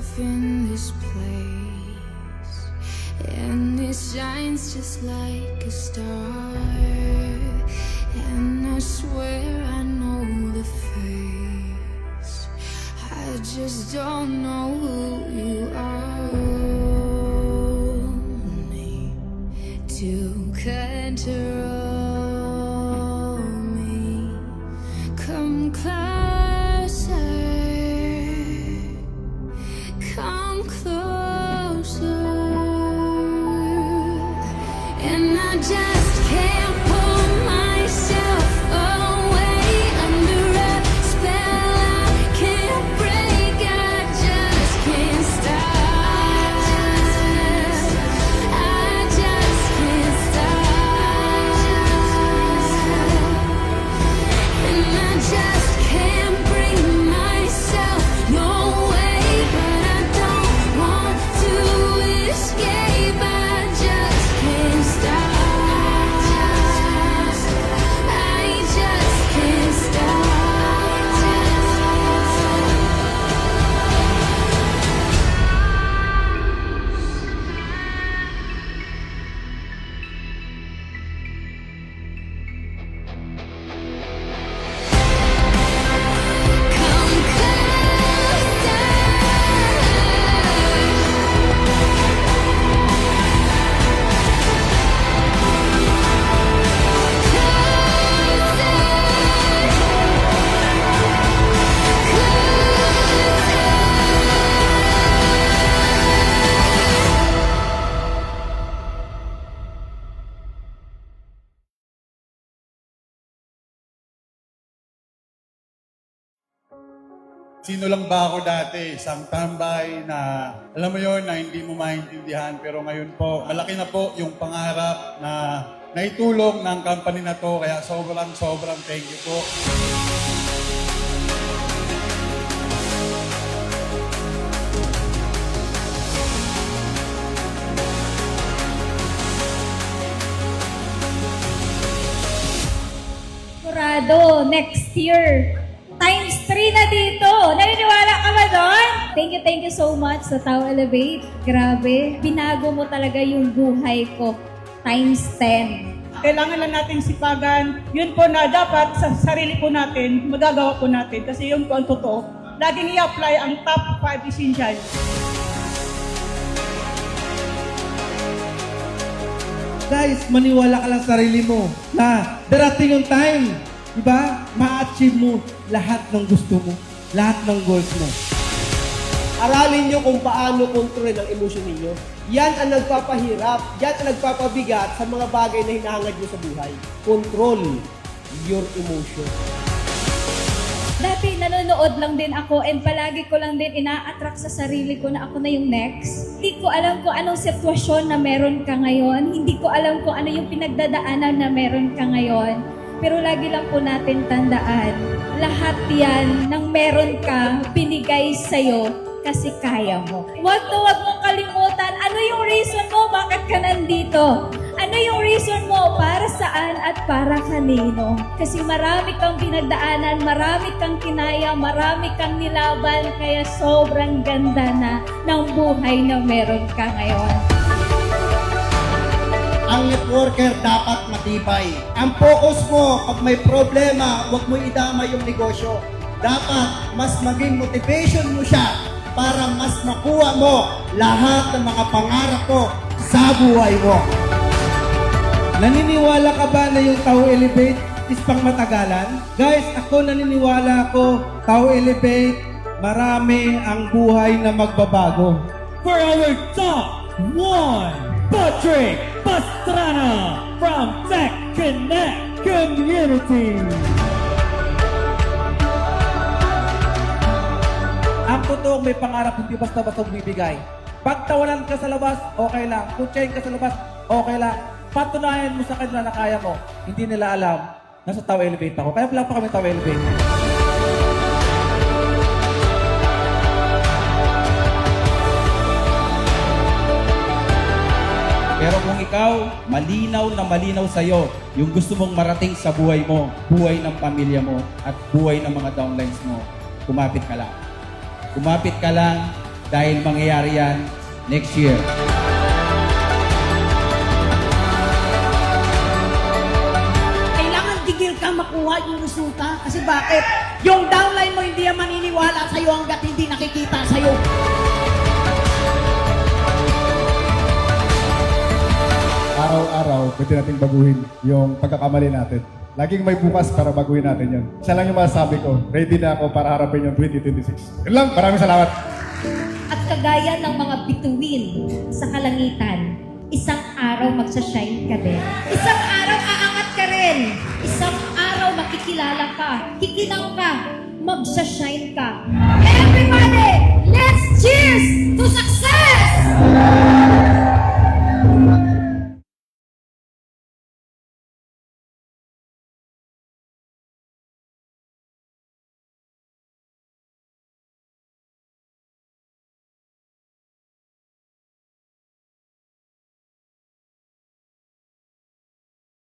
off in this place, and it shines just like a star. And I swear I know the face, I just don't know who you are. Only to control me. Come closer, come closer, and I just can't pull myself away under a spell I can't break. I just can't stop. I just can't stop, and I just can't bring myself no way, but I don't want to escape. I just can't stop. I just can't stop. Come Sino lang ba ako dati? Isang tambay na, alam mo yon na hindi mo maintindihan. Pero ngayon po, malaki na po yung pangarap na naitulong ng company na to. Kaya sobrang thank you po. Sigurado, next year, times 3 na dito. Naniniwala ka ba doon? Thank you so much sa Tao Elevate. Grabe, binago mo talaga yung buhay ko. Times 10. Kailangan lang nating sipagan. Yun po na dapat sa sarili po natin, magagawa po natin. Kasi yun po ang totoo. Laging i-apply ang top 5 essentials. Guys, maniwala ka lang sa sarili mo na darating yung time, di ba? Ma-achieve mo lahat ng gusto mo, lahat ng goals mo. Aralin nyo kung paano kontrolin ang emosyon ninyo. Yan ang nagpapahirap, yan ang nagpapabigat sa mga bagay na hinahangad nyo sa buhay. Control your emotion. Dati nanonood lang din ako and palagi ko lang din ina-attract sa sarili ko na ako na yung next. Hindi ko alam kung anong sitwasyon na meron ka ngayon. Hindi ko alam kung ano yung pinagdadaanan na meron ka ngayon. Pero lagi lang po natin tandaan, lahat yan ng meron ka, binigay sa'yo kasi kaya mo. Huwag mong kalimutan, ano yung reason mo, bakit ka nandito? Ano yung reason mo, para saan at para kanino? Kasi marami kang pinagdaanan, marami kang kinaya, marami kang nilaban, kaya sobrang ganda na ng buhay na meron ka ngayon. Ang networker dapat matibay. Ang focus mo, pag may problema, huwag mo idama yung negosyo. Dapat mas maging motivation mo siya para mas makuha mo lahat ng mga pangarap mo sa buhay mo. Naniniwala ka ba na yung Tao Elevate is pang matagalan? Guys, ako naniniwala ako, Tao Elevate, marami ang buhay na magbabago. For our top 1, Patrick Pastrana from Tech Connect Community. Ang totoong may pangarap, hindi basta-basta bibigay. Pag tawanan ka sa labas, okay lang. Kutsahin ka sa labas, okay lang. Patunayan mo sa kanila na kaya mo. Hindi nila alam, nasa Tao Elevate ako. Kaya pala pa kami Tao Elevate. Pero kung ikaw, malinaw na malinaw sa'yo yung gusto mong marating sa buhay mo, buhay ng pamilya mo, at buhay ng mga downlines mo, kumapit ka lang. Kumapit ka lang, dahil mangyayari yan next year. Kailangan tigil ka makuha yung resulta. Kasi bakit? Yung downline mo hindi yan maniniwala sa'yo hanggat hindi nakikita sa'yo. Araw-araw, pwede nating baguhin yung pagkakamali natin. Laging may bukas para baguhin natin yun. Isa lang yung masasabi ko, ready na ako para harapin yung 2026. Yun lang, maraming salamat. At kagaya ng mga bituin sa kalangitan, isang araw magsashine ka din. Isang araw aangat ka rin. Isang araw makikilala ka, kikinang ka, magsashine ka. Everybody, let's cheers to success!